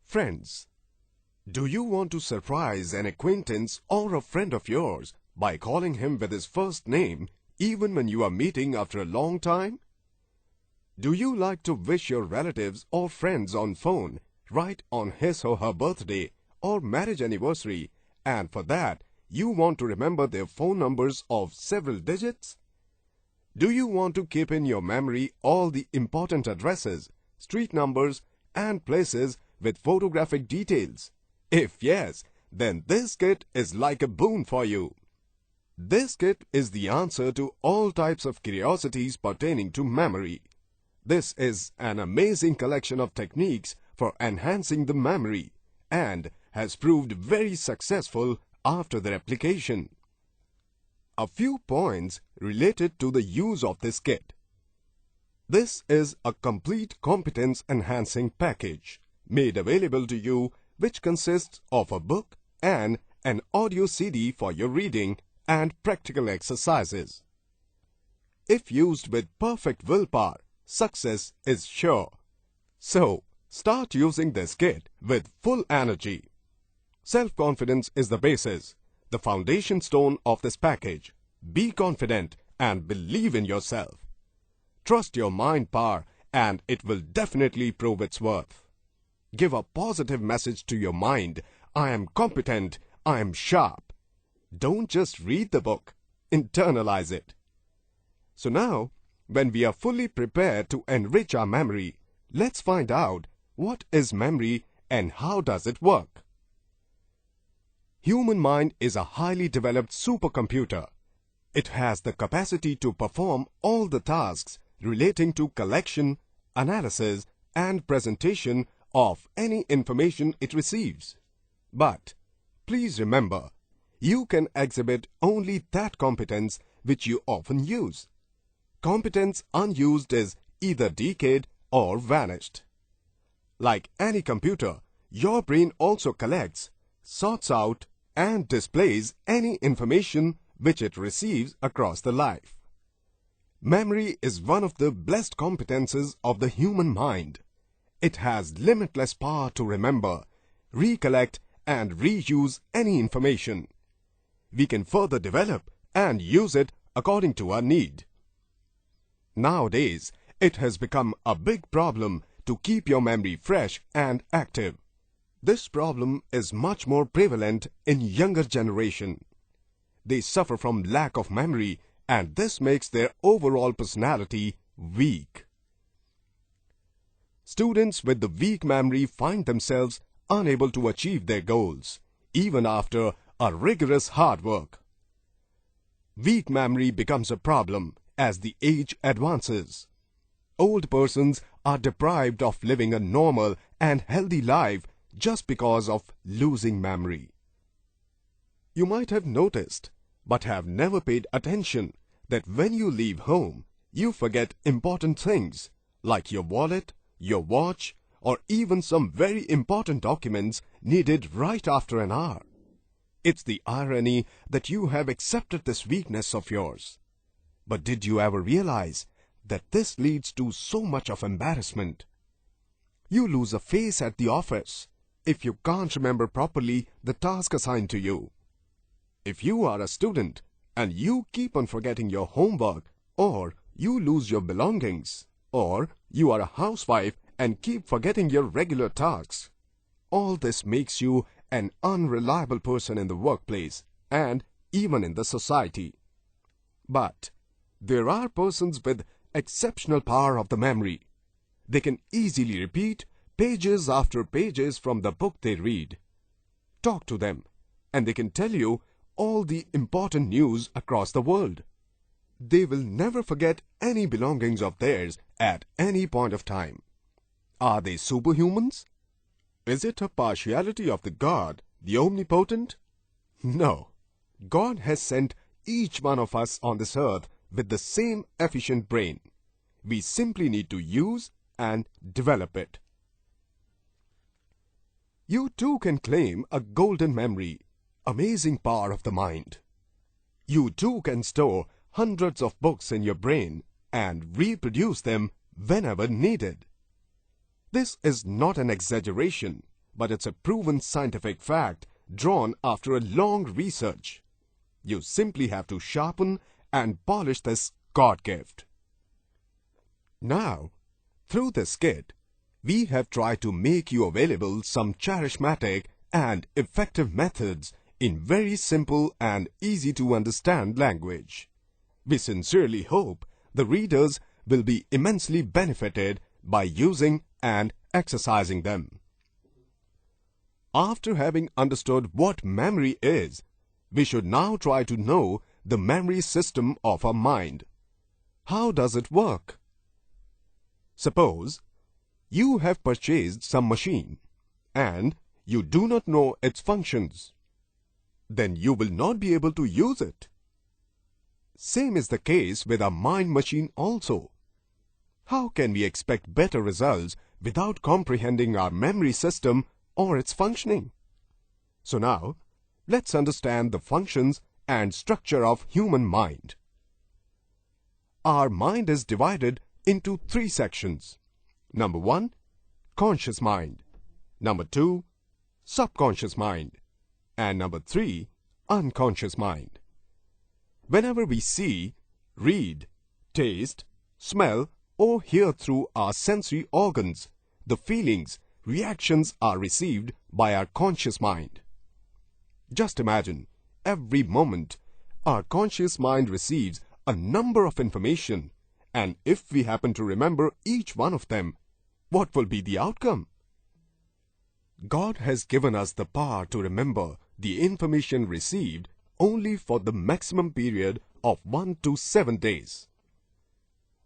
Friends, do you want to surprise an acquaintance or a friend of yours by calling him with his first name even when you are meeting after a long time? Do you like to wish your relatives or friends on phone right on his or her birthday or marriage anniversary, and for that you want to remember their phone numbers of several digits? Do you want to keep in your memory all the important addresses, street numbers, and places with photographic details? If yes, then this kit is like a boon for you. This kit is the answer to all types of curiosities pertaining to memory. This is an amazing collection of techniques for enhancing the memory and has proved very successful after their application. A few points related to the use of this kit. This is a complete competence enhancing package made available to you, which consists of a book and an audio CD for your reading and practical exercises. If used with perfect willpower, success is sure. So, start using this kit with full energy. Self-confidence is the basis, the foundation stone of this package. Be confident and believe in yourself. Trust your mind power and it will definitely prove its worth. Give a positive message to your mind. I am competent. I am sharp. Don't just read the book. Internalize it. So now, when we are fully prepared to enrich our memory, let's find out what is memory and how does it work. Human mind is a highly developed supercomputer. It has the capacity to perform all the tasks relating to collection, analysis, and presentation of any information it receives. But please remember, you can exhibit only that competence which you often use. Competence unused is either decayed or vanished. Like any computer, your brain also collects, sorts out, and displays any information which it receives across the life. Memory is one of the blessed competences of the human mind. It has limitless power to remember, recollect, and reuse any information. We can further develop and use it according to our need. Nowadays, it has become a big problem to keep your memory fresh and active. This problem is much more prevalent in younger generation. They suffer from lack of memory and this makes their overall personality weak. Students with the weak memory find themselves unable to achieve their goals, even after a rigorous hard work. Weak memory becomes a problem as the age advances. Old persons are deprived of living a normal and healthy life just because of losing memory. You might have noticed, but have never paid attention, that when you leave home, you forget important things like your wallet, your watch, or even some very important documents needed right after an hour. It's the irony that you have accepted this weakness of yours. But did you ever realize that this leads to so much of embarrassment? You lose a face at the office if you can't remember properly the task assigned to you. If you are a student and you keep on forgetting your homework, or you lose your belongings, or you are a housewife and keep forgetting your regular tasks, all this makes you an unreliable person in the workplace and even in the society. But there are persons with exceptional power of the memory. They can easily repeat pages after pages from the book they read. Talk to them, and they can tell you all the important news across the world. They will never forget any belongings of theirs at any point of time. Are they superhumans? Is it a partiality of the God, the Omnipotent? No. God has sent each one of us on this earth with the same efficient brain. We simply need to use and develop it. You too can claim a golden memory, amazing power of the mind. You too can store hundreds of books in your brain and reproduce them whenever needed. This is not an exaggeration, but it's a proven scientific fact drawn after a long research. You simply have to sharpen and polish this God gift. Now, through this kit, we have tried to make you available some charismatic and effective methods in very simple and easy to understand language. We sincerely hope the readers will be immensely benefited by using and exercising them. After having understood what memory is, we should now try to know the memory system of our mind. How does it work? Suppose you have purchased some machine and you do not know its functions. Then you will not be able to use it. Same is the case with our mind machine also. How can we expect better results without comprehending our memory system or its functioning? So now, let's understand the functions and structure of human mind. Our mind is divided into three sections. Number 1, conscious mind. Number 2, subconscious mind. And number 3, unconscious mind. Whenever we see, read, taste, smell, or hear through our sensory organs, the feelings, reactions are received by our conscious mind. Just imagine, every moment, our conscious mind receives a number of information, and if we happen to remember each one of them, what will be the outcome? God has given us the power to remember the information received only for the maximum period of 1 to 7 days.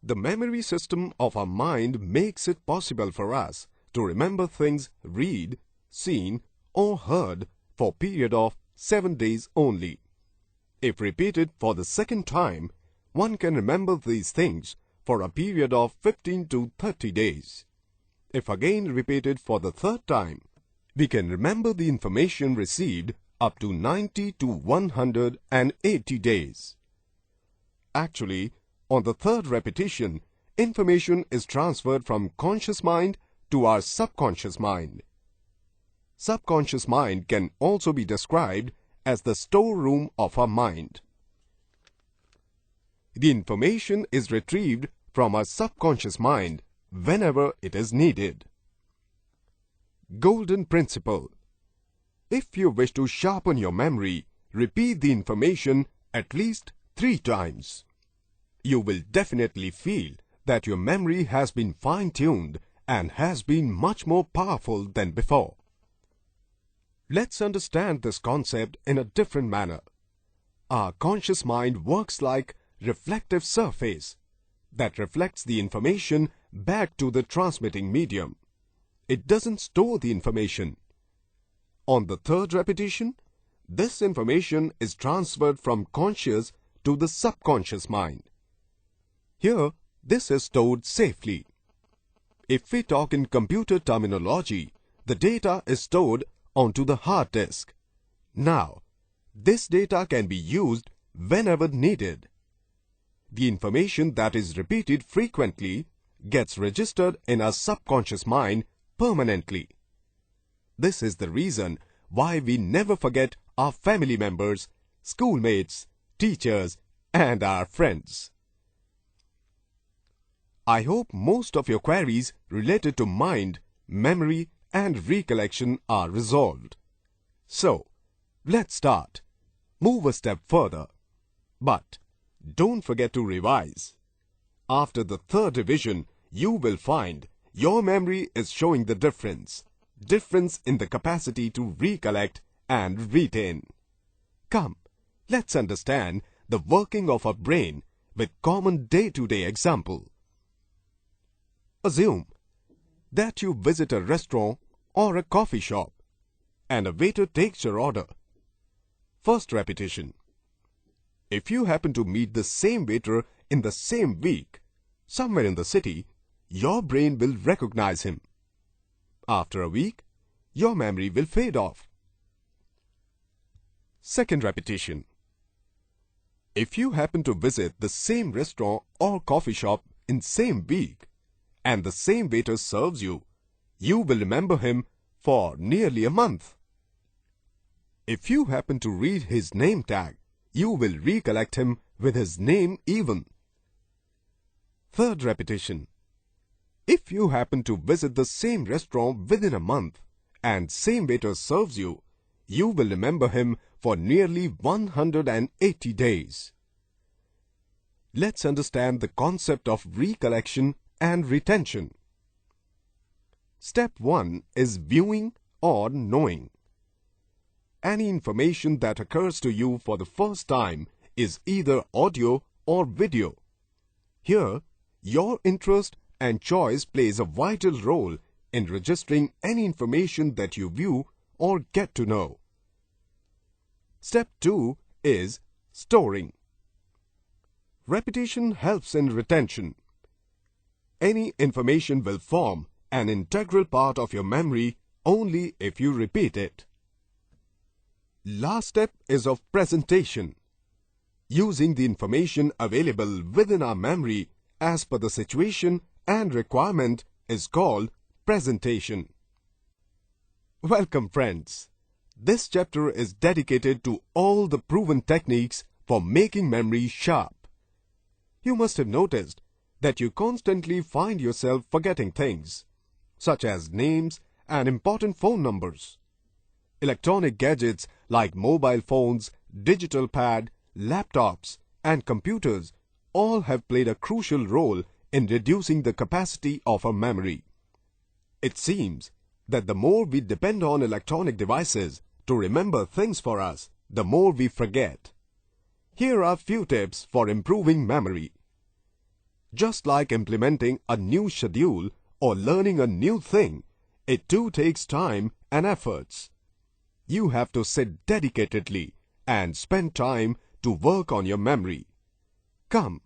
The memory system of our mind makes it possible for us to remember things read, seen, or heard for a period of 7 days only. If repeated for the second time, one can remember these things for a period of 15 to 30 days. If again repeated for the third time, we can remember the information received up to 90 to 180 days. Actually, on the third repetition, information is transferred from conscious mind to our subconscious mind. Subconscious mind can also be described as the storeroom of our mind. The information is retrieved from our subconscious mind whenever it is needed. Golden principle. If you wish to sharpen your memory, repeat the information at least 3 times. You will definitely feel that your memory has been fine-tuned and has been much more powerful than before. Let's understand this concept in a different manner. Our conscious mind works like a reflective surface that reflects the information back to the transmitting medium. It doesn't store the information. On the third repetition, this information is transferred from conscious to the subconscious mind. Here, this is stored safely. If we talk in computer terminology, the data is stored onto the hard disk. Now, this data can be used whenever needed. The information that is repeated frequently gets registered in our subconscious mind permanently. This is the reason why we never forget our family members, schoolmates, teachers, and our friends. I hope most of your queries related to mind, memory, and recollection are resolved. So, let's start. Move a step further. But don't forget to revise. After the third revision, you will find your memory is showing the difference in the capacity to recollect and retain. Come, let's understand the working of our brain with common day-to-day example. Assume that you visit a restaurant or a coffee shop and a waiter takes your order. First repetition. If you happen to meet the same waiter in the same week, somewhere in the city, your brain will recognize him. After a week, your memory will fade off. Second repetition. If you happen to visit the same restaurant or coffee shop in same week, and the same waiter serves you, you will remember him for nearly a month. If you happen to read his name tag, you will recollect him with his name even. Third repetition. If you happen to visit the same restaurant within a month and same waiter serves you, you will remember him for nearly 180 days. Let's understand the concept of recollection and retention. Step 1 is viewing or knowing. Any information that occurs to you for the first time is either audio or video. Here, your interest and choice plays a vital role in registering any information that you view or get to know. Step 2 is storing. Repetition helps in retention. Any information will form an integral part of your memory only if you repeat it. Last step is of presentation. Using the information available within our memory as per the situation and requirement is called presentation. Welcome friends. This chapter is dedicated to all the proven techniques for making memory sharp. You must have noticed that you constantly find yourself forgetting things, such as names and important phone numbers. Electronic gadgets like mobile phones, digital pad, laptops, and computers all have played a crucial role in reducing the capacity of our memory. It seems that the more we depend on electronic devices to remember things for us, the more we forget. Here are a few tips for improving memory. Just like implementing a new schedule or learning a new thing, it too takes time and efforts. You have to sit dedicatedly and spend time to work on your memory. Come,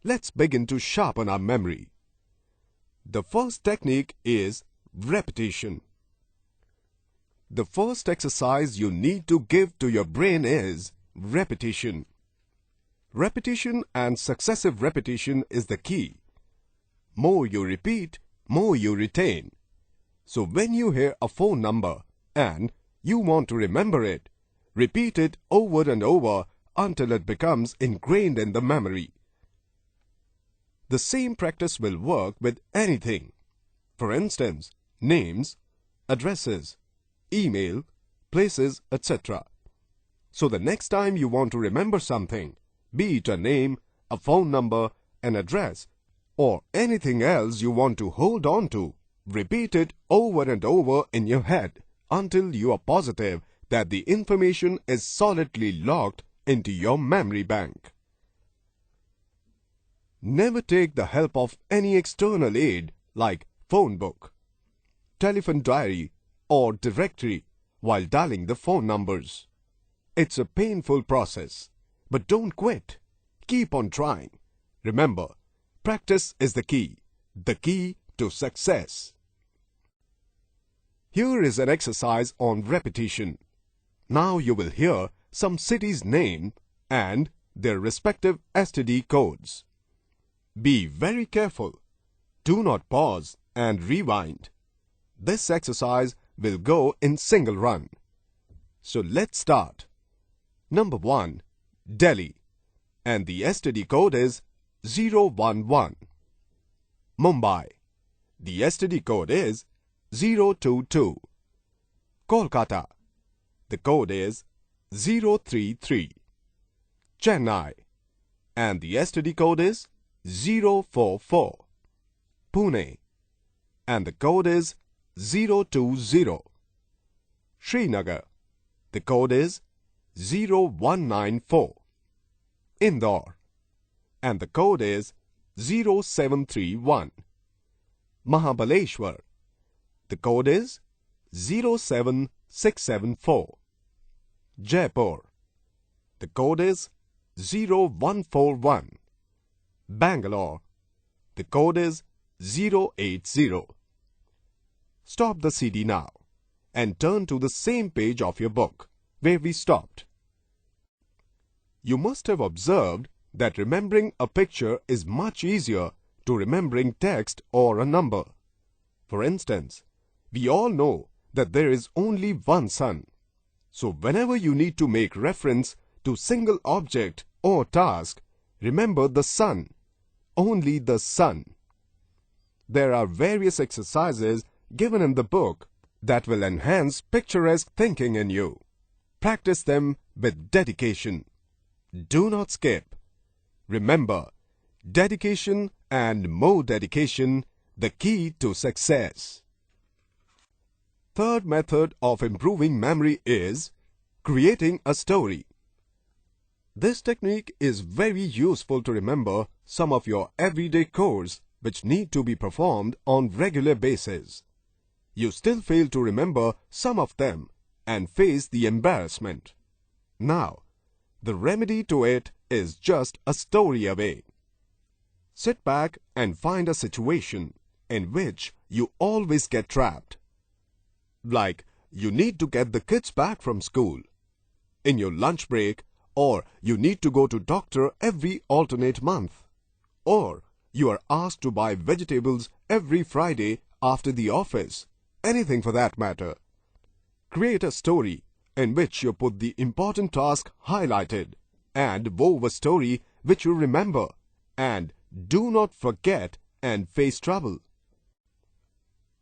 let's begin to sharpen our memory. The first technique is repetition. The first exercise you need to give to your brain is repetition. Repetition and successive repetition is the key. More you repeat, more you retain. So when you hear a phone number and you want to remember it, repeat it over and over until it becomes ingrained in the memory. The same practice will work with anything. For instance, names, addresses, email, places, etc. So the next time you want to remember something, be it a name, a phone number, an address, or anything else you want to hold on to, repeat it over and over in your head until you are positive that the information is solidly locked into your memory bank. Never take the help of any external aid like phone book, telephone diary, or directory while dialing the phone numbers. It's a painful process, but don't quit. Keep on trying. Remember, practice is the key to success. Here is an exercise on repetition. Now you will hear some cities' name and their respective STD codes. Be very careful. Do not pause and rewind. This exercise will go in single run. So let's start. Number 1, Delhi, and the STD code is 011. Mumbai, the STD code is 022. Kolkata, the code is 033. Chennai, and the STD code is 044. Pune, and the code is 020. Srinagar, the code is 0194. Indore, and the code is 0731. Mahabaleshwar, the code is 07674. Jaipur, the code is 0141. Bangalore, the code is 080. Stop the CD now and turn to the same page of your book where we stopped. You must have observed that remembering a picture is much easier to remembering text or a number. For instance, we all know that there is only one sun. So whenever you need to make reference to single object or task, remember the sun, only the sun. There are various exercises given in the book that will enhance picturesque thinking in you. Practice them with dedication. Do not skip. Remember, dedication and more dedication, the key to success. Third method of improving memory is creating a story. This technique is very useful to remember some of your everyday chores which need to be performed on regular basis. You still fail to remember some of them and face the embarrassment. Now, the remedy to it is just a story away. Sit back and find a situation in which you always get trapped. Like you need to get the kids back from school, in your lunch break, or you need to go to doctor every alternate month, or you are asked to buy vegetables every Friday after the office, anything for that matter. Create a story in which you put the important task highlighted and wove a story which you remember, and do not forget and face trouble.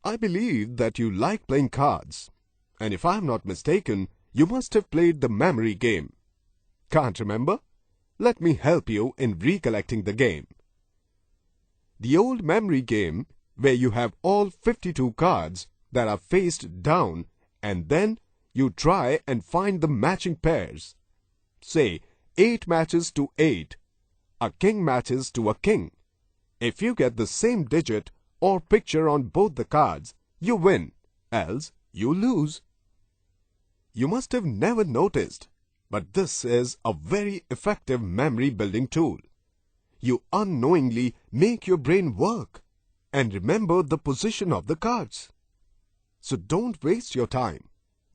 I believe that you like playing cards, and if I am not mistaken, you must have played the MeMoRy game. Can't remember? Let me help you in recollecting the game. The old MeMoRy game, where you have all 52 cards that are faced down, and then you try and find the matching pairs. Say 8 matches to 8, a king matches to a king. If you get the same digit or picture on both the cards, you win, else you lose. You must have never noticed, but this is a very effective memory building tool. You unknowingly make your brain work and remember the position of the cards. So don't waste your time.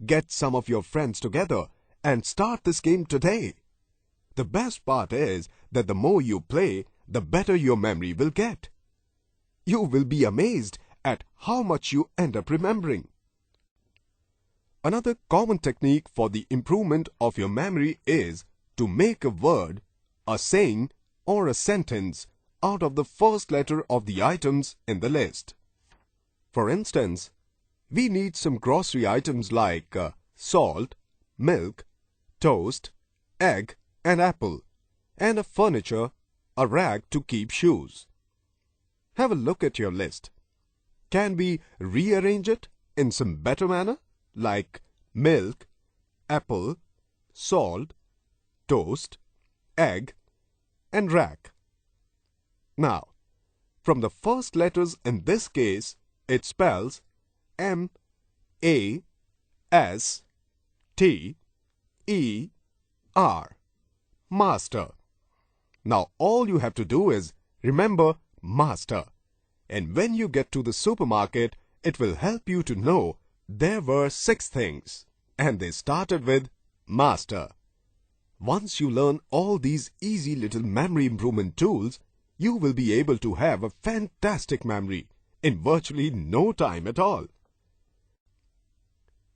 Get some of your friends together and start this game today. The best part is that the more you play, the better your memory will get. You will be amazed at how much you end up remembering. Another common technique for the improvement of your memory is to make a word, a saying, or a sentence out of the first letter of the items in the list. For instance, we need some grocery items like salt, milk, toast, egg, and apple, and a furniture, a rack to keep shoes. Have a look at your list. Can we rearrange it in some better manner, like milk, apple, salt, toast, egg, and rack? Now, from the first letters in this case, it spells M-A-S-T-E-R, master. Now all you have to do is remember master, and when you get to the supermarket, it will help you to know there were 6 things, and they started with master. Once you learn all these easy little memory improvement tools, you will be able to have a fantastic memory in virtually no time at all.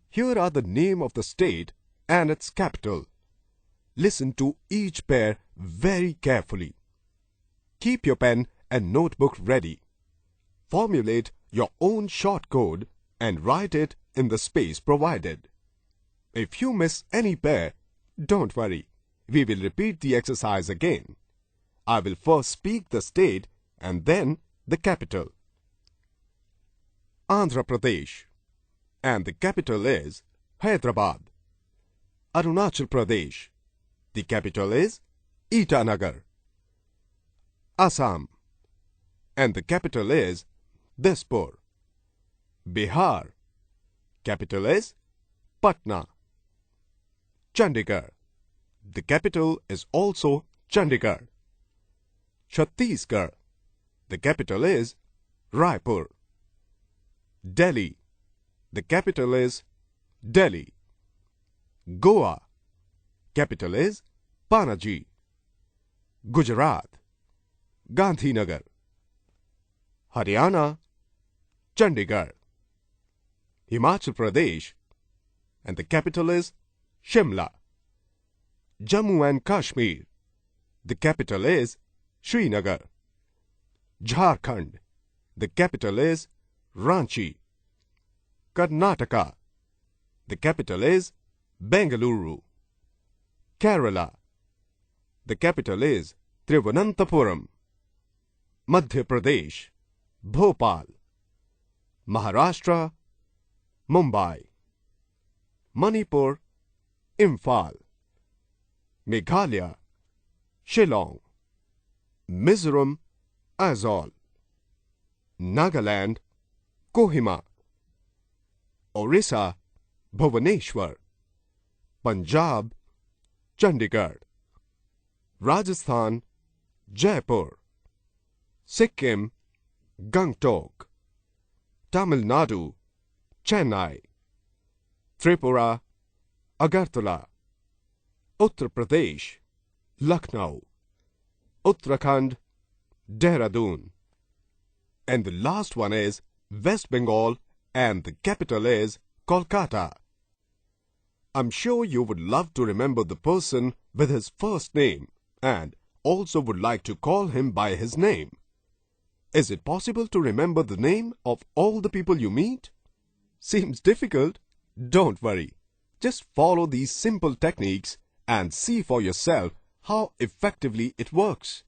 Here are the name of the state and its capital. Listen to each pair very carefully. Keep your pen and notebook ready. Formulate your own short code and write it in the space provided. If you miss any pair, don't worry. We will repeat the exercise again. I will first speak the state and then the capital. Andhra Pradesh, and the capital is Hyderabad. Arunachal Pradesh, the capital is Itanagar. Assam, and the capital is Dispur. Bihar, capital is Patna. Chandigarh, the capital is also Chandigarh. Chhattisgarh, the capital is Raipur. Delhi, the capital is Delhi. Goa, capital is Panaji. Gujarat, Gandhinagar. Haryana, Chandigarh. Himachal Pradesh, and the capital is Shimla. Jammu and Kashmir, the capital is Srinagar. Jharkhand, the capital is Ranchi. Karnataka, the capital is Bengaluru. Kerala, the capital is Thiruvananthapuram. Madhya Pradesh, Bhopal. Maharashtra, Mumbai. Manipur, Imphal. Meghalaya, Shillong. Mizoram, Aizawl. Nagaland, Kohima. Orissa, Bhubaneswar. Punjab, Chandigarh. Rajasthan, Jaipur. Sikkim, Gangtok. Tamil Nadu, Chennai. Tripura, Agartala. Uttar Pradesh, Lucknow. Uttarakhand, Dehradun. And the last one is West Bengal, and the capital is Kolkata. I'm sure you would love to remember the person with his first name and also would like to call him by his name. Is it possible to remember the name of all the people you meet? Seems difficult? Don't worry. Just follow these simple techniques and see for yourself how effectively it works.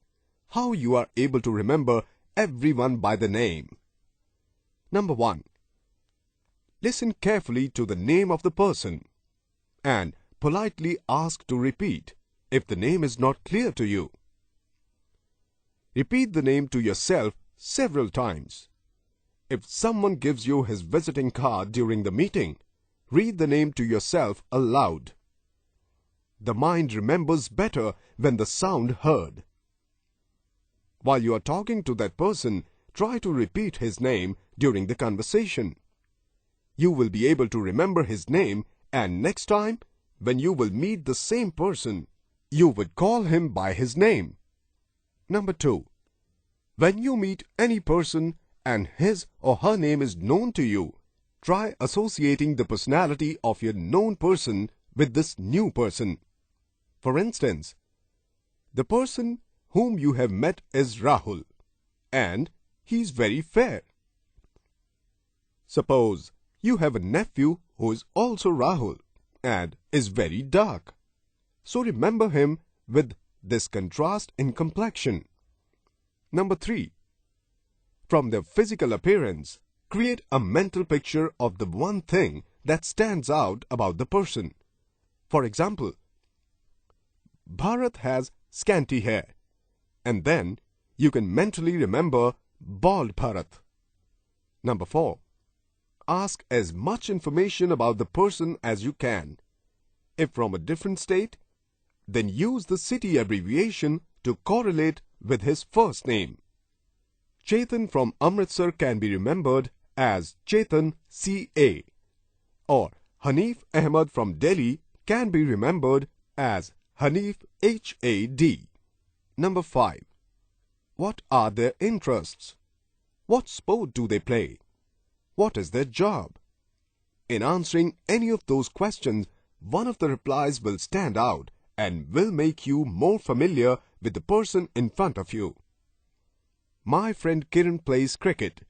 How you are able to remember everyone by the name. Number 1. Listen carefully to the name of the person and politely ask to repeat if the name is not clear to you. Repeat the name to yourself several times. If someone gives you his visiting card during the meeting, read the name to yourself aloud. The mind remembers better when the sound heard. While you are talking to that person, try to repeat his name during the conversation. You will be able to remember his name, and next time, when you will meet the same person, you would call him by his name. Number 2. When you meet any person and his or her name is known to you, try associating the personality of your known person with this new person. For instance, the person whom you have met is Rahul, and he is very fair. Suppose you have a nephew who is also Rahul and is very dark. So remember him with this contrast in complexion. Number 3. From their physical appearance, create a mental picture of the one thing that stands out about the person. For example, Bharat has scanty hair, and then you can mentally remember bald Bharat. Number 4. Ask as much information about the person as you can. If from a different state, then use the city abbreviation to correlate with his first name. Chetan from Amritsar can be remembered as Chetan C.A. or Hanif Ahmed from Delhi can be remembered as Hanif H.A.D. Number 5. What are their interests? What sport do they play? What is their job? In answering any of those questions, one of the replies will stand out and will make you more familiar with the person in front of you. My friend Kiran plays cricket,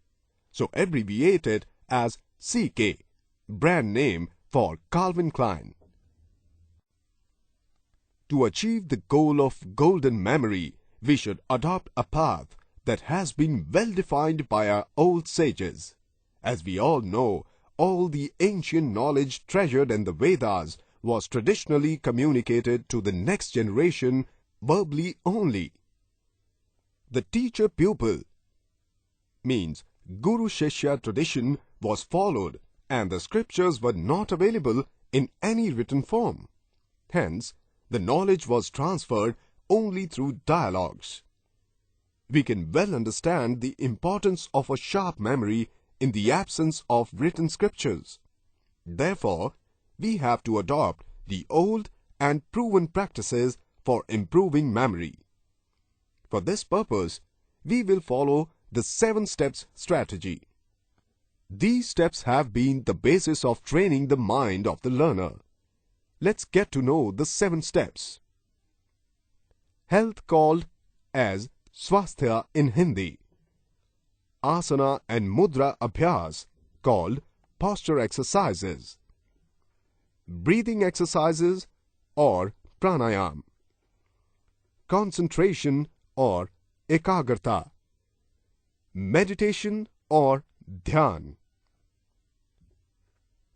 so abbreviate it as CK, brand name for Calvin Klein. To achieve the goal of golden memory, we should adopt a path that has been well defined by our old sages. As we all know, all the ancient knowledge treasured in the Vedas was traditionally communicated to the next generation verbally only. The teacher-pupil means Guru-Shishya tradition was followed, and the scriptures were not available in any written form. Hence, the knowledge was transferred only through dialogues. We can well understand the importance of a sharp memory in the absence of written scriptures. Therefore, we have to adopt the old and proven practices for improving memory. For this purpose, we will follow the 7 steps strategy. These steps have been the basis of training the mind of the learner. Let's get to know the 7 steps. Health called as Swasthya in Hindi. Asana and Mudra Abhyas called posture exercises. Breathing exercises or pranayam. Concentration or ekagrata. Meditation or dhyan.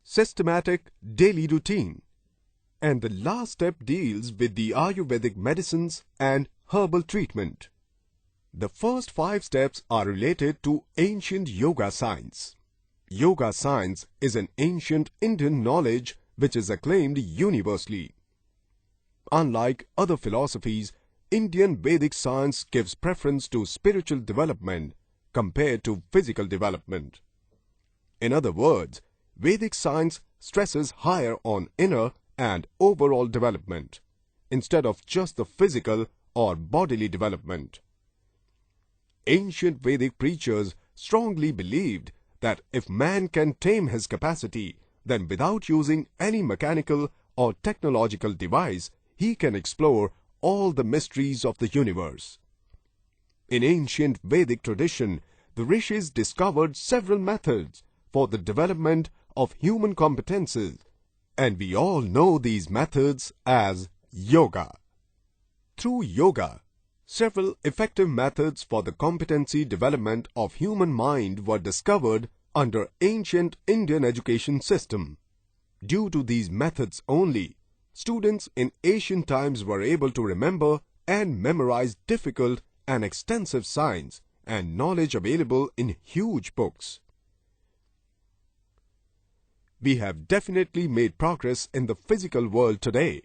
Systematic daily routine. And the last step deals with the Ayurvedic medicines and herbal treatment. The first 5 steps are related to ancient yoga science. Yoga science is an ancient Indian knowledge which is acclaimed universally. Unlike other philosophies, Indian Vedic science gives preference to spiritual development compared to physical development. In other words, Vedic science stresses higher on inner and overall development, instead of just the physical or bodily development. Ancient Vedic preachers strongly believed that if man can tame his capacity, then without using any mechanical or technological device, he can explore all the mysteries of the universe. In ancient Vedic tradition, the rishis discovered several methods for the development of human competences, and we all know these methods as yoga. Through yoga, several effective methods for the competency development of human mind were discovered under ancient Indian education system. Due to these methods only, students in ancient times were able to remember and memorize difficult and extensive science and knowledge available in huge books. We have definitely made progress in the physical world today,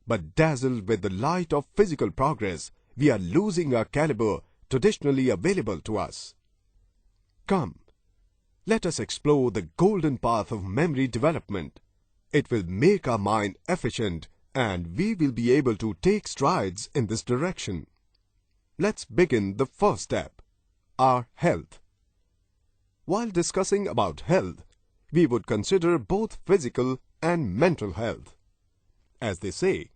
but dazzled with the light of physical progress, we are losing our caliber traditionally available to us. Come, let us explore the golden path of memory development. It will make our mind efficient and we will be able to take strides in this direction. Let's begin the first step, our health. While discussing about health, we would consider both physical and mental health. As they say,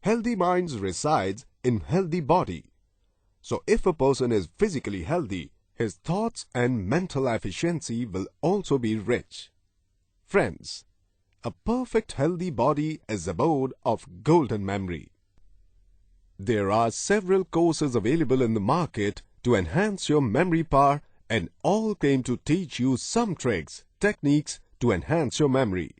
healthy minds resides in healthy body. So if a person is physically healthy, his thoughts and mental efficiency will also be rich. Friends, a perfect healthy body is the abode of golden memory. There are several courses available in the market to enhance your memory power, and all claim to teach you some tricks, techniques to enhance your memory.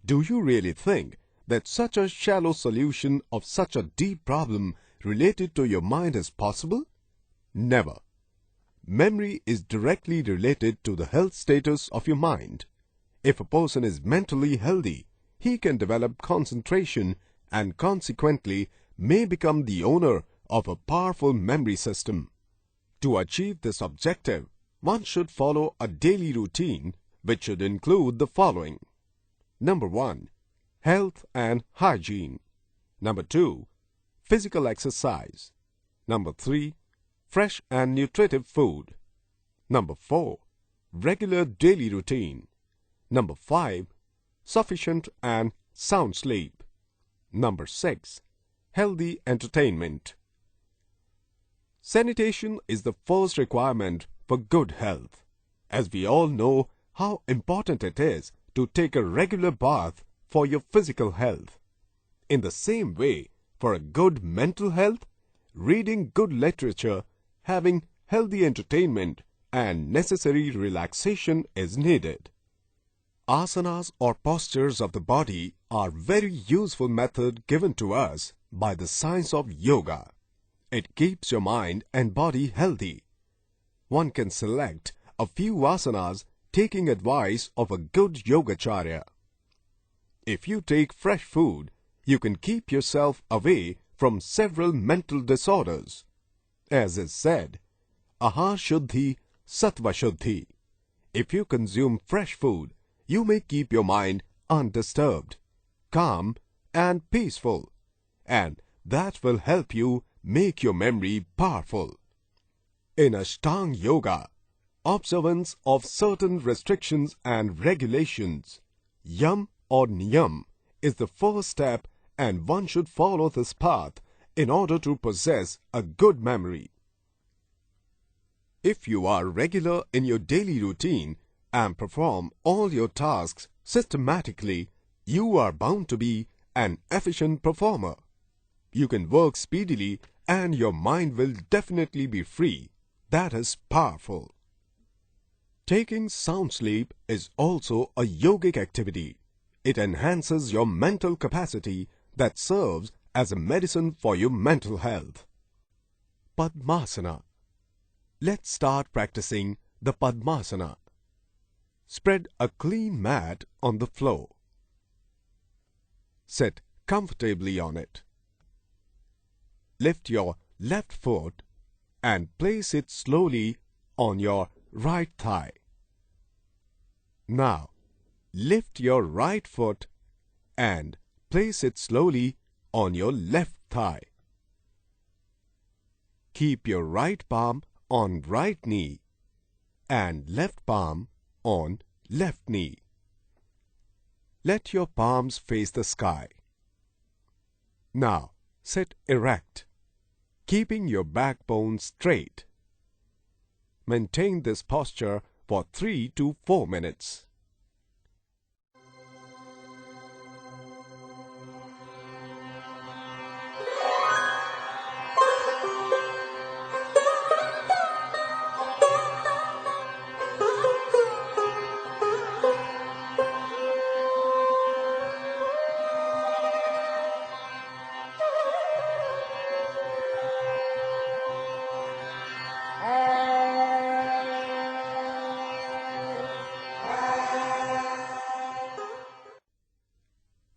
Do you really think that such a shallow solution of such a deep problem related to your mind is possible? Never. Memory is directly related to the health status of your mind. If a person is mentally healthy, he can develop concentration and consequently may become the owner of a powerful memory system. To achieve this objective, one should follow a daily routine which should include the following. Number 1. Health and hygiene. Number 2. Physical exercise. Number 3. Fresh and nutritive food. Number 4. Regular daily routine. Number 5. Sufficient and sound sleep. Number 6. Healthy entertainment. Sanitation is the first requirement for good health, as we all know how important it is to take a regular bath for your physical health. In the same way, for a good mental health, reading good literature, having healthy entertainment, and necessary relaxation is needed. Asanas or postures of the body are very useful method given to us by the science of yoga. It keeps your mind and body healthy. One can select a few asanas taking advice of a good yogacharya. If you take fresh food, you can keep yourself away from several mental disorders. As is said, Ahar Shuddhi, Sattva Shuddhi. If you consume fresh food, you may keep your mind undisturbed, calm and peaceful, and that will help you make your memory powerful. In Ashtanga Yoga, observance of certain restrictions and regulations. Yam or niyam is the first step, and one should follow this path in order to possess a good memory. If you are regular in your daily routine and perform all your tasks systematically, you are bound to be an efficient performer. You can work speedily and your mind will definitely be free. That is powerful. Taking sound sleep is also a yogic activity. It enhances your mental capacity that serves as a medicine for your mental health. Padmasana. Let's start practicing the Padmasana. Spread a clean mat on the floor. Sit comfortably on it. Lift your left foot and place it slowly on your right thigh. Now, lift your right foot and place it slowly on your left thigh. Keep your right palm on right knee and left palm on left knee. Let your palms face the sky. Now, sit erect, keeping your backbone straight. Maintain this posture for 3 to 4 minutes.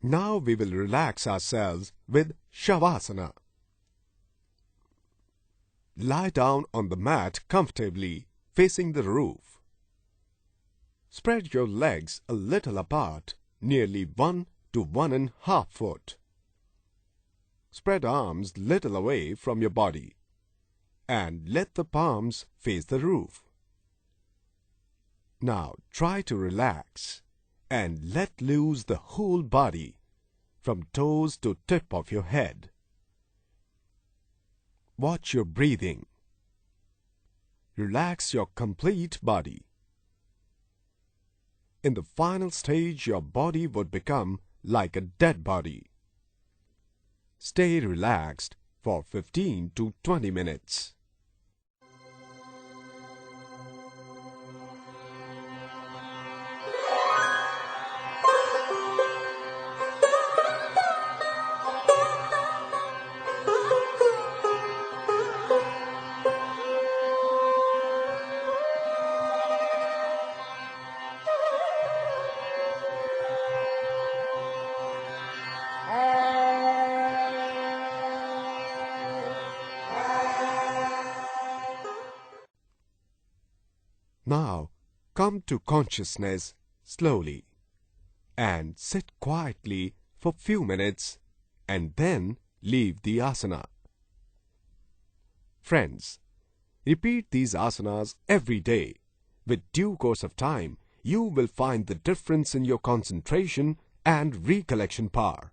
Now we will relax ourselves with Shavasana. Lie down on the mat comfortably, facing the roof. Spread your legs a little apart, nearly 1 to 1.5 foot. Spread arms little away from your body and let the palms face the roof. Now try to relax and let loose the whole body from toes to tip of your head. Watch your breathing. Relax your complete body. In the final stage, your body would become like a dead body. Stay relaxed for 15 to 20 minutes. Now, come to consciousness slowly and sit quietly for few minutes and then leave the asana. Friends, repeat these asanas every day. With due course of time, you will find the difference in your concentration and recollection power.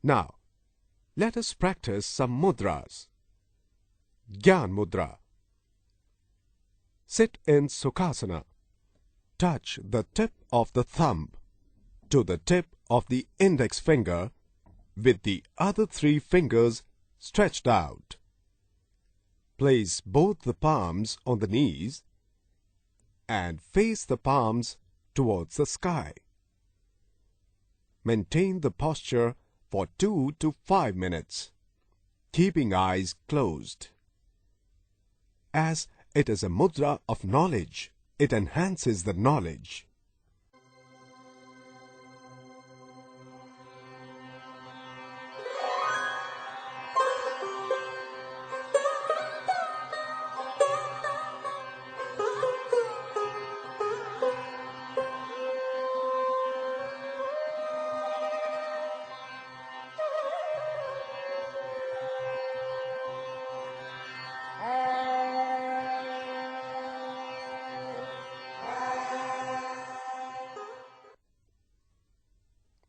Now, let us practice some mudras. Gyan Mudra. Sit in Sukhasana. Touch the tip of the thumb to the tip of the index finger with the other 3 fingers stretched out. Place both the palms on the knees and face the palms towards the sky. Maintain the posture for 2 to 5 minutes, keeping eyes closed. As it is a mudra of knowledge, it enhances the knowledge.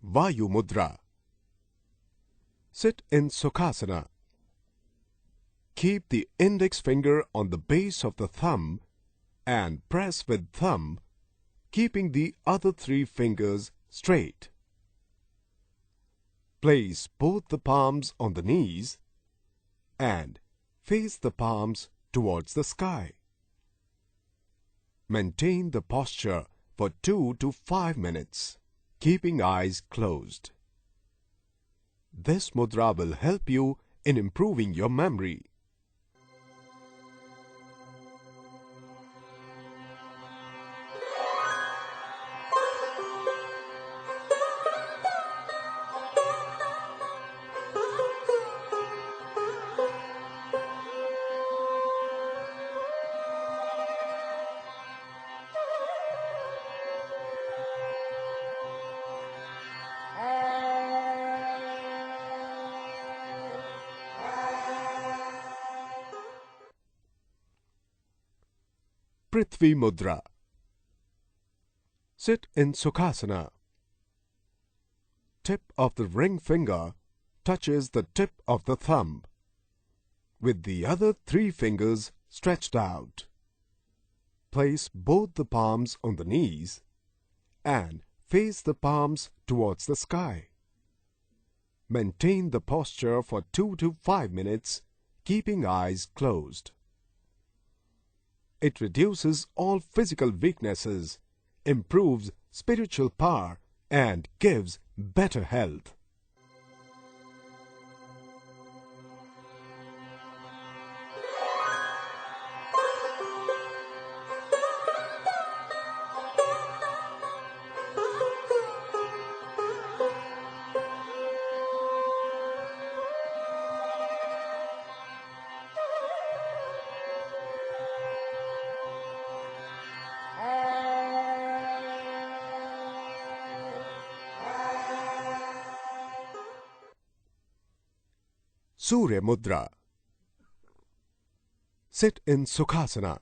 Vayu Mudra. Sit in Sukhasana. Keep the index finger on the base of the thumb and press with thumb, keeping the other three fingers straight. Place both the palms on the knees and face the palms towards the sky. Maintain the posture for 2 to 5 minutes, keeping eyes closed. This mudra will help you in improving your memory. Prithvi Mudra. Sit in Sukhasana. Tip of the ring finger touches the tip of the thumb, with the other three fingers stretched out. Place both the palms on the knees and face the palms towards the sky. Maintain the posture for 2 to 5 minutes, keeping eyes closed. It reduces all physical weaknesses, improves spiritual power, and gives better health. Surya Mudra. Sit in Sukhasana.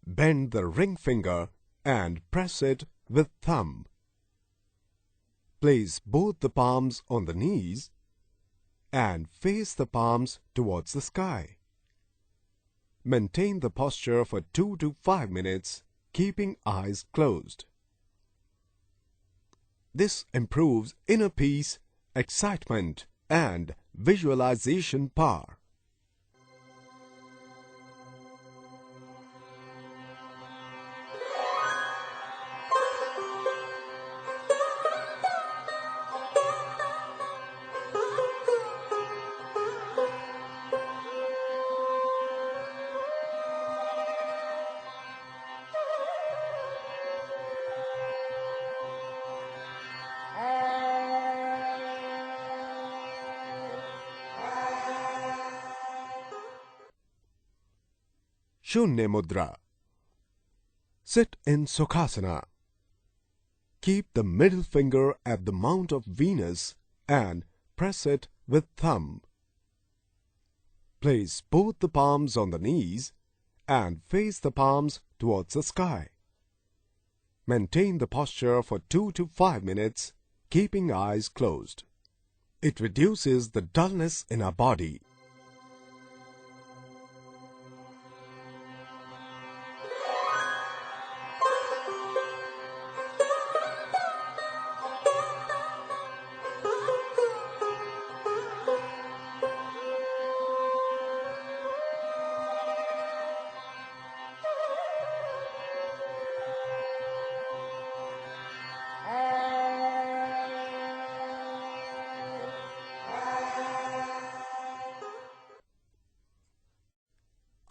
Bend the ring finger and press it with thumb. Place both the palms on the knees and face the palms towards the sky. Maintain the posture for 2 to 5 minutes, keeping eyes closed. This improves inner peace, excitement, and visualization power. Shunya Mudra. Sit in Sukhasana. Keep the middle finger at the mount of Venus and press it with thumb. Place both the palms on the knees and face the palms towards the sky. Maintain the posture for 2 to 5 minutes, keeping eyes closed. It reduces the dullness in our body.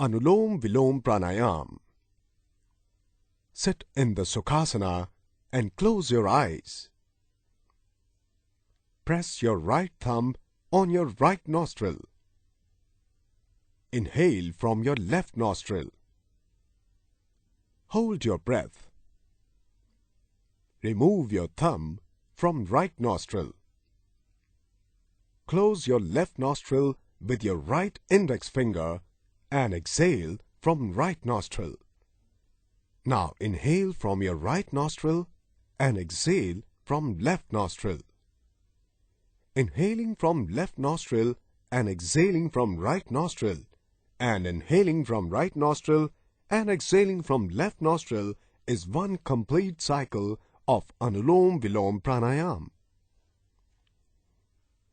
Anulom Vilom Pranayam. Sit in the Sukhasana and close your eyes. Press your right thumb on your right nostril. Inhale from your left nostril. Hold your breath. Remove your thumb from right nostril. Close your left nostril with your right index finger and exhale from right nostril. Now inhale from your right nostril and exhale from from left nostril. Inhaling from left nostril and exhaling from right nostril, and inhaling from right nostril and exhaling from left nostril is one complete cycle of Anulom-Vilom Pranayam.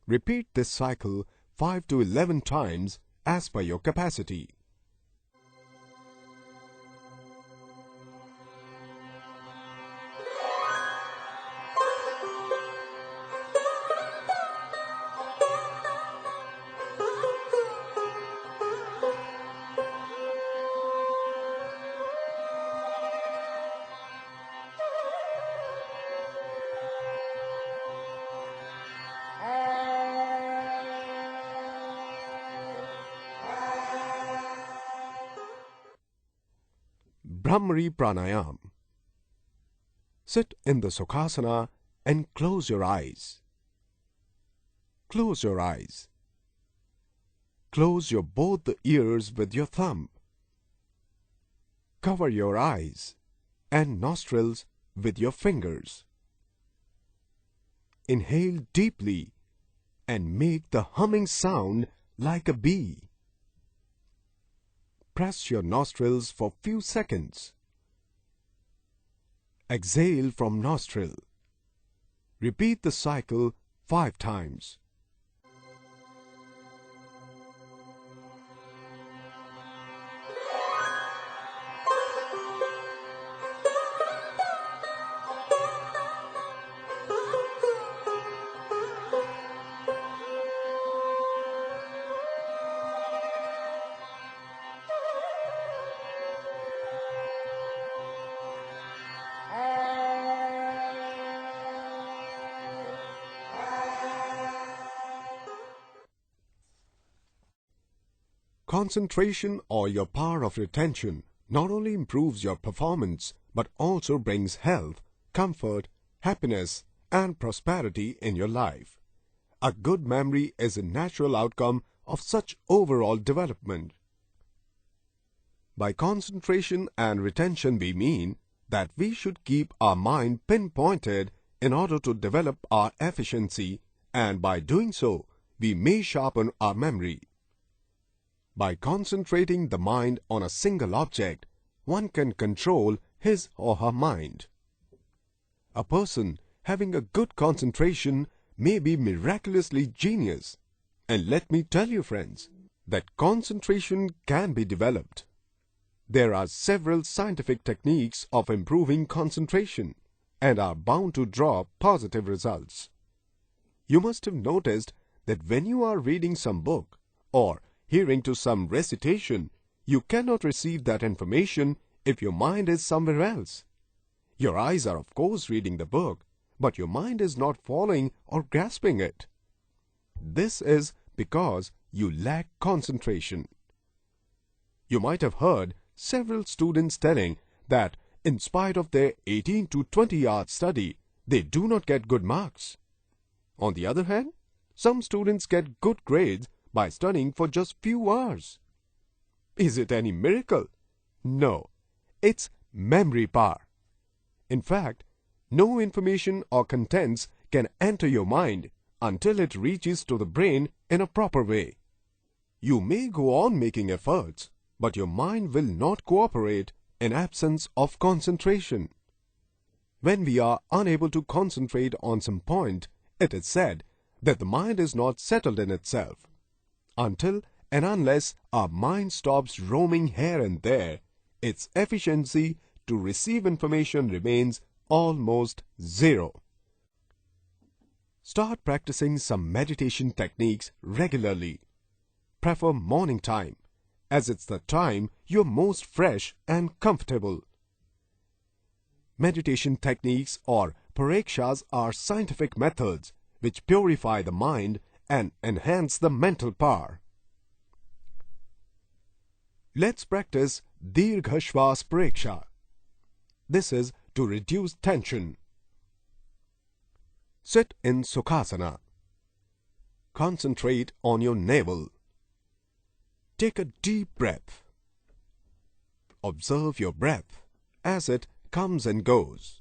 Repeat this cycle 5 to 11 times as per your capacity. MeMoRy Pranayam. Sit in the Sukhasana and close your eyes. Close your eyes. Close your both the ears with your thumb. Cover your eyes and nostrils with your fingers. Inhale deeply and make the humming sound like a bee. Press your nostrils for few seconds. Exhale from nostril. Repeat the cycle 5 times. Concentration or your power of retention not only improves your performance but also brings health, comfort, happiness and prosperity in your life. A good memory is a natural outcome of such overall development. By concentration and retention we mean that we should keep our mind pinpointed in order to develop our efficiency, and by doing so we may sharpen our memory. By concentrating the mind on a single object, one can control his or her mind. A person having a good concentration may be miraculously genius. And let me tell you, friends, that concentration can be developed. There are several scientific techniques of improving concentration and are bound to draw positive results. You must have noticed that when you are reading some book or hearing to some recitation, you cannot receive that information if your mind is somewhere else. Your eyes are of course reading the book, but your mind is not following or grasping it. This is because you lack concentration. You might have heard several students telling that in spite of their 18 to 20-hour study, they do not get good marks. On the other hand, some students get good grades by studying for just few hours. Is it any miracle? No, it's memory power. In fact, no information or contents can enter your mind until it reaches to the brain in a proper way. You may go on making efforts, but your mind will not cooperate in absence of concentration. When we are unable to concentrate on some point, it is said that the mind is not settled in itself. Until and unless our mind stops roaming here and there, its efficiency to receive information remains almost zero. Start practicing some meditation techniques regularly. Prefer morning time, as it's the time you're most fresh and comfortable. Meditation techniques or parekshas are scientific methods which purify the mind and enhance the mental power. Let's practice Dirgha Shvas Pareksha. This is to reduce tension. Sit in Sukhasana. Concentrate on your navel. Take a deep breath. Observe your breath as it comes and goes.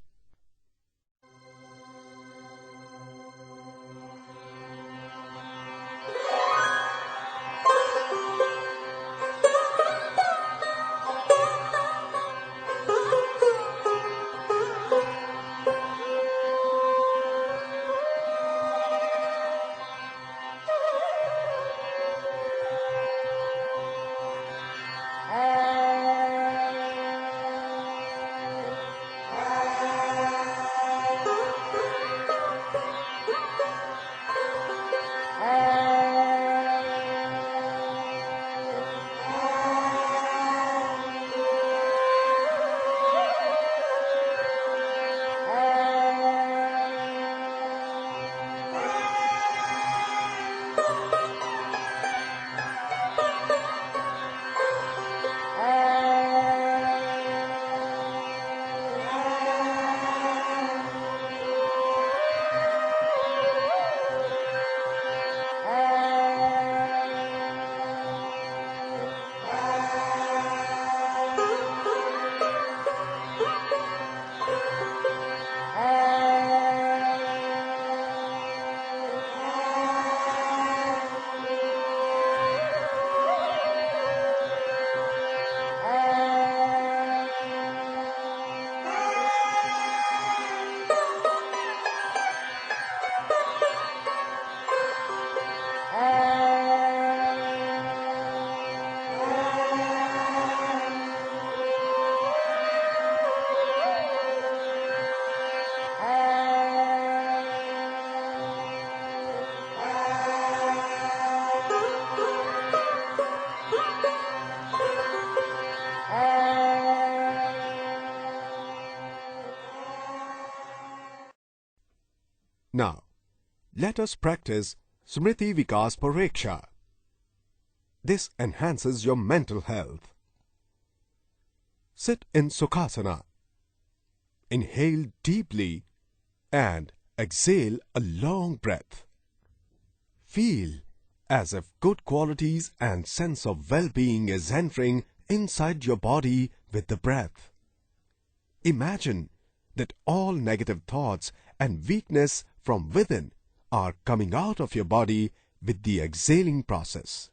Now, let us practice Smriti Vikas Pariksha. This enhances your mental health. Sit in Sukhasana. Inhale deeply and exhale a long breath. Feel as if good qualities and sense of well-being is entering inside your body with the breath. Imagine that all negative thoughts and weakness from within are coming out of your body with the exhaling process.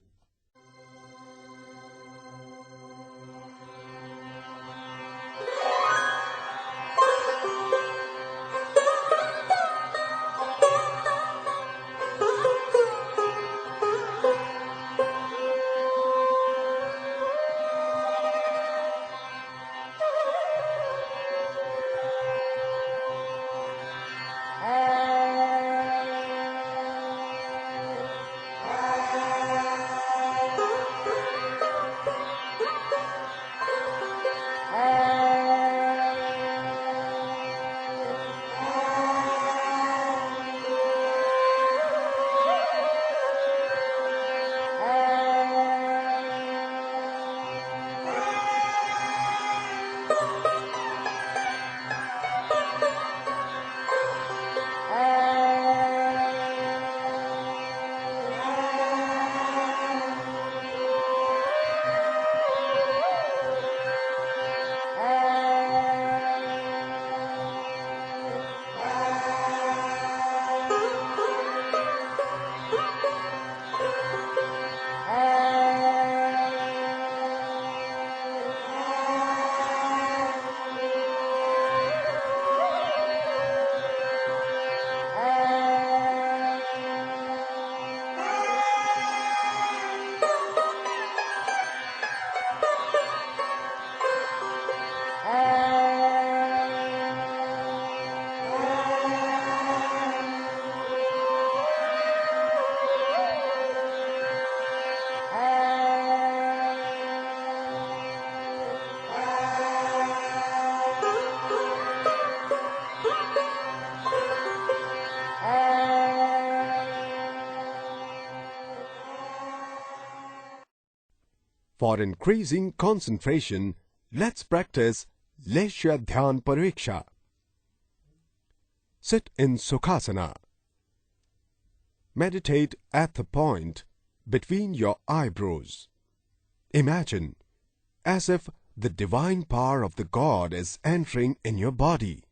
For increasing concentration, let's practice Leshya Dhyan Pariksha. Sit in Sukhasana. Meditate at the point between your eyebrows. Imagine as if the divine power of the God is entering in your body.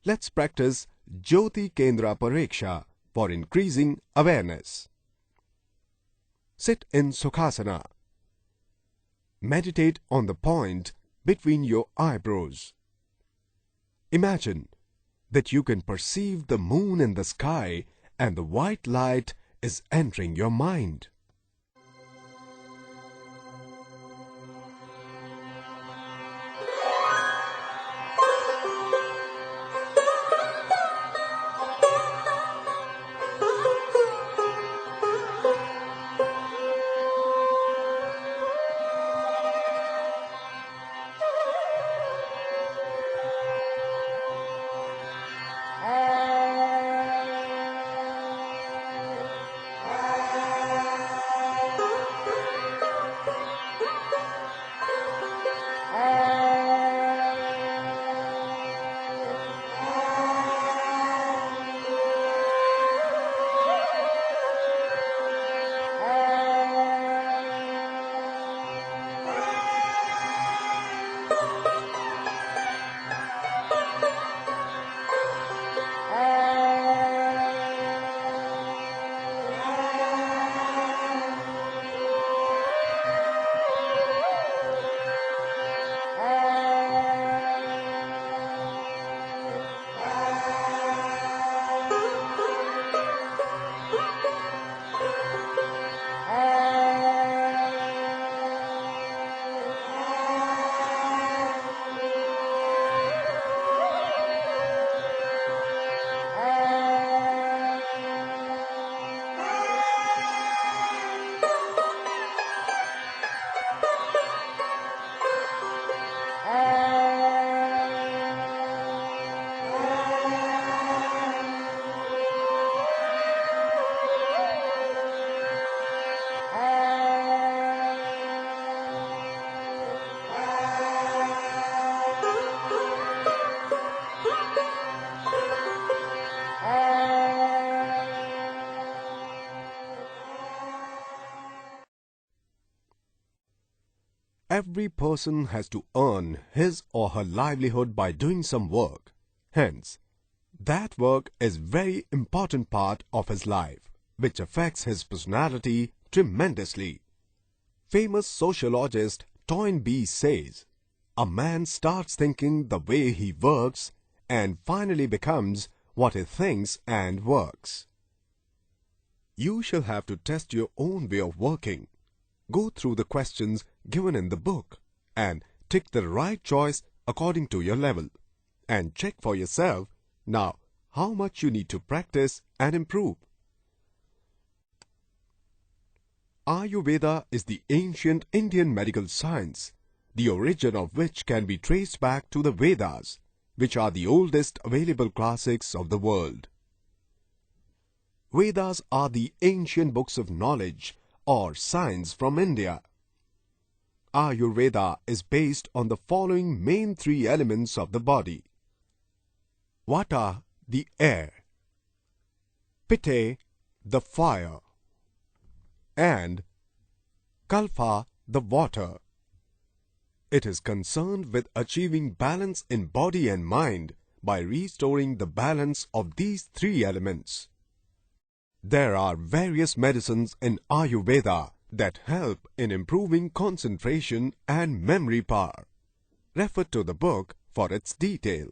let's practice Jyoti Kendra Pariksha for increasing awareness. Sit in Sukhasana. Meditate on the point between your eyebrows. Imagine that you can perceive the moon in the sky and the white light is entering your mind. Every person has to earn his or her livelihood by doing some work. Hence, that work is very important part of his life, which affects his personality tremendously. Famous sociologist Toynbee says, a man starts thinking the way he works and finally becomes what he thinks and works. You shall have to test your own way of working. Go through the questions given in the book and tick the right choice according to your level, and check for yourself now how much you need to practice and improve. Ayurveda is the ancient Indian medical science, the origin of which can be traced back to the Vedas, which are the oldest available classics of the world. Vedas are the ancient books of knowledge or science from India. Ayurveda is based on the following main three elements of the body. Vata, the air; Pitta, the fire; and Kalpa, the water. It is concerned with achieving balance in body and mind by restoring the balance of these three elements. There are various medicines in Ayurveda that help in improving concentration and memory power. Refer to the book for its detail.